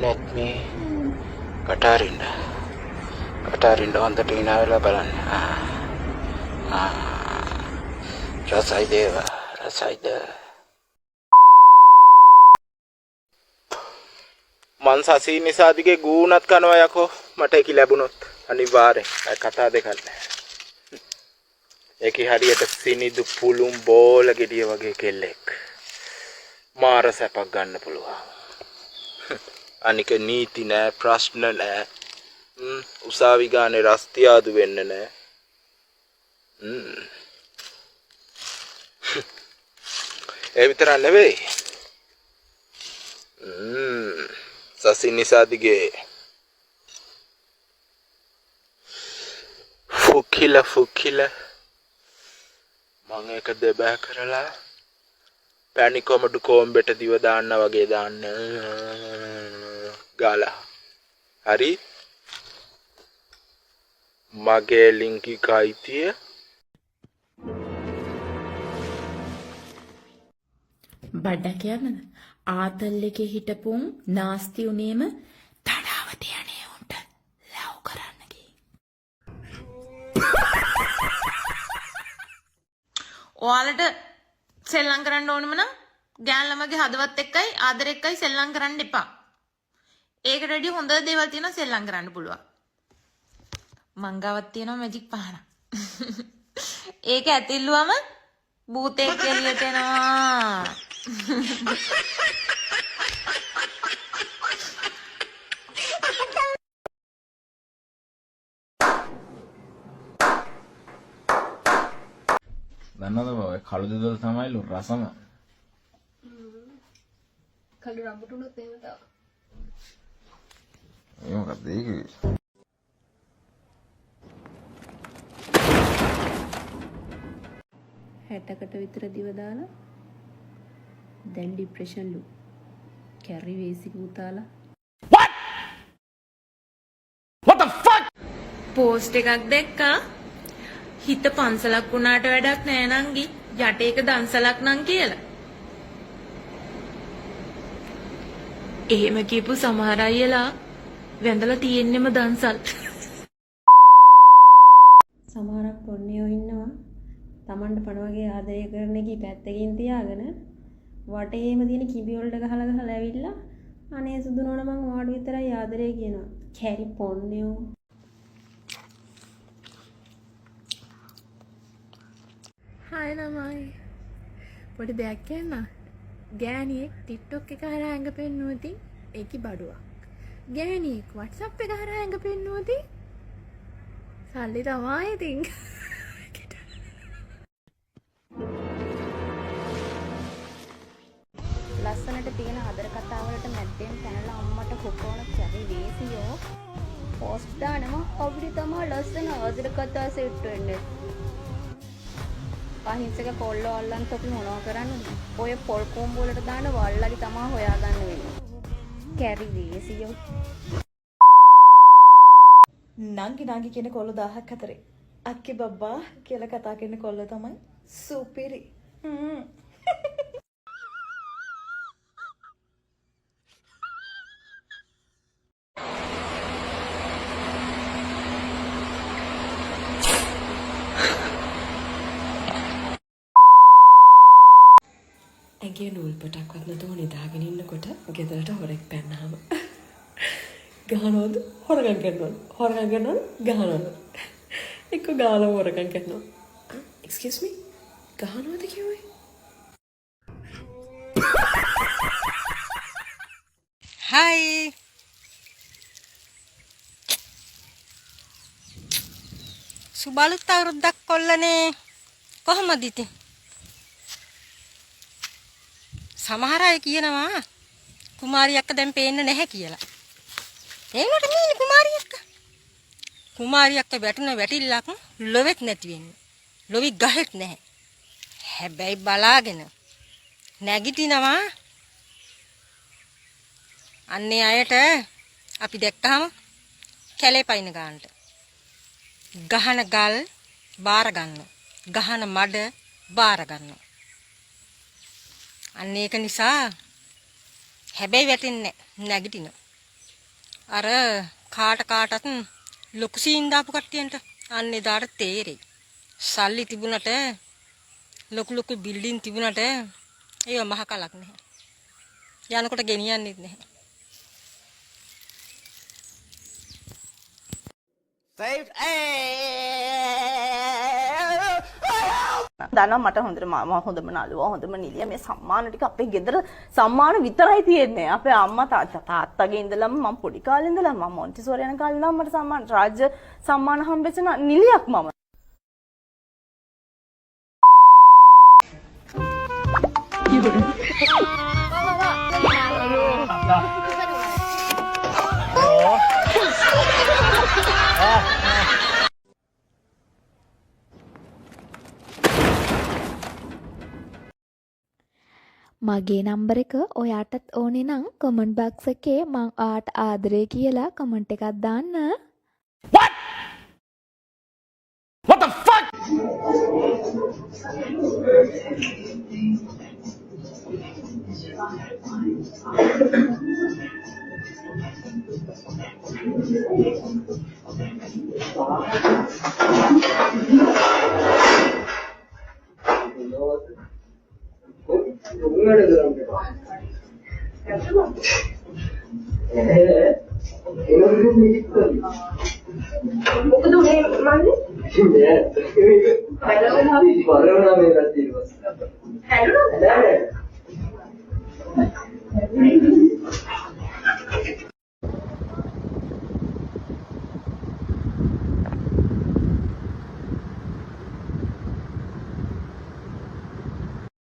let me කටාරින්න හොඳට hina වෙලා බලන්න. රසයි දේව රසයිද මං සසී නිසා දිගේ ගූණත් කනවා යකෝ. මට ඒක ලැබුණොත් අනිවාර්යෙන් කතා දෙකක් නැහැ. ඒකේ හරියට සිනිදු පුළුම් බෝල ගෙඩිය වගේ කෙල්ලෙක්. මාර සැපක් ගන්න පුළුවන්. අනික නීති නෑ ප්‍රශ්න නෑ. උසාවි ගානේ රස්තියාදු වෙන්න නෑ. ඒ විතරක් නෙවෙයි. සසී නිසා දිගේ ෆුකිල මම එක දෙබෑ කරලා පැණි කොමඩු කොම්බෙට දිව දාන්න වගේ දාන්න ගාලා. හරි මගේ ලින්කි කයිතිය බඩ කියන්නද ආතල් එකේ හිටපුන් නාස්ති උනේම තඩාවට යන්නේ උන්ට ලව් කරන්න ගිහින්. ඔයාලට සෙල්ලම් කරන්න ඕනම නම් ගෑන්ලමගේ හදවත් එක්කයි ආදර එක්කයි සෙල්ලම් කරන්න එපා. ඒකට වැඩිය හොඳ දේවල් තියෙනවා සෙල්ලම් කරන්න පුළුවන්. මං ගාවත් තියෙනවා මැජික් පහන. ඒක ඇතිල්ලුවම භූතෙක් එළියට එනවා. දන්නවද බව කළු දෙදොල් තමයිලු රසම. කළු රඹුටුනොත් එහෙම තමයි. ඒ මොකක්ද ඒක? හැටකට විතර දිව දාලා දැන් ડિප්‍රෙෂන්ලු කැරි වේසි පුතාලා පෝස්ට් එකක් දැක්කා. හිත පන්සලක් වුණාට වැඩක් නෑ නංගි. යටේක දන්සලක් නං කියලා. එහෙම කියපු සමහර අයලා වැඳලා තියෙන්නෙම දන්සල්. සමහරක් පොන්නයෝ ඉන්නවා Tamanට පණ වගේ ආදරය කරන එකී පැත්තකින් තියාගෙන වටේම තියෙන කිඹි වලට ගහලා ඇවිල්ලා අනේ සුදු නෝන මං ඔයාට විතරයි ආදරය කියනවා. කැරි පොන්නයෝ. හායි ළමයි. පොඩි දෙයක් කියන්න. ගෑණියෙක් TikTok එක හරහා ඇඟ පෙන්නුවදී ඒකි බඩුවක්. ගෑණියෙක් WhatsApp එක හරහා ඇඟ පෙන්නුවදී සල්ලි තමයි ඉතින්. ලස්සනට තියෙන ආදර කතාවලට මැද්දෙන් පැනලා අම්මට කොකෝන කැරි වේසියෝ පෝස්ට් දානවා. අපිට තමයි ලස්සන ආදර කතා සෙට් වෙන්නේ. අහිංසක කොල්ලෝ අල්ලන් තොපි මොනවා කරන්නද? ඔය පොල් කොම්බ වලට දාන වල්ලලි තමයි හොයාගන්න වෙන්නේ. කැරි වේසියෝ. නංගි කියන කොල්ල 1000ක් අතරේ අක්කේ බබ්බා කියලා කතා කරන කොල්ල තමයි සුපිරි. ඇගේ නූල් පොටක්වත් නැතුව නිදාගෙන ඉන්නකොට ගෙදරට හොරෙක් පැන්නාම ගහනවද හොරගම් කරනවද ගහනවද එක්ක ගාලා හොරගම් කරනවා. එක්ස්කියුස් මී ගහනවද කිව්වේ? හයි සුබලුත් අවුරුද්දක් කොල්ලනේ කොහමද ඉතින්? සමහර අය කියනවා කුමාරි අක්ක දැන් පේන්නේ නැහැ කියලා. ඒකට මීනි කුමාරි අක්ක වැටුණ වැටිල්ලක් ලොවෙත් නැති වෙන්නේ. ලොවි ගහෙත් නැහැ. හැබැයි බලාගෙන නැගිටිනවා. අන්නේ අයට අපි දැක්කහම කැලේ පයින් ගන්නට. ගහන ගල් බාර ගන්නවා. ගහන මඩ බාර ගන්නවා. අන්න ඒක නිසා හැබැයි වැටෙන්නේ නැගිටිනවා. අර කාටත් ලොකු සීන් දාපු කට්ටියන්ට අන්න එදාට තේරෙයි. සල්ලි තිබුණට ලොකු බිල්ඩින් තිබුණට ඒව මහ කලක් නැහැ. යනකොට ගෙනියන්නෙත් නැහැ. දන්නවා මට හොඳට මාමා හොඳම නළුවා හොඳම නිලියා මේ සම්මාන ටික අපේ ගෙදර සම්මාන විතරයි තියෙන්නේ. අපේ අම්මා තාත්තගේ ඉඳලම මම පොඩි කාලේ ඉඳලා මම මොන්ටිසෝරි යන කාලේ ඉඳලා මට සම්මාන රාජ්‍ය සම්මාන හම්බෙච්ච නිලියක් මම. මගේ නම්බර එක ඔයාටත් ඕනේ නම් කමෙන්ට් බොක්ස් එකේ මං ආට ආදරේ කියලා කමෙන්ට් එකක් දාන්න. What the fuck? මොකද උනේ මන්නේ? නෑ. බලවලා මේ වරවලා මේ රත් ඉරුවා. හැදුණාද? නෑ.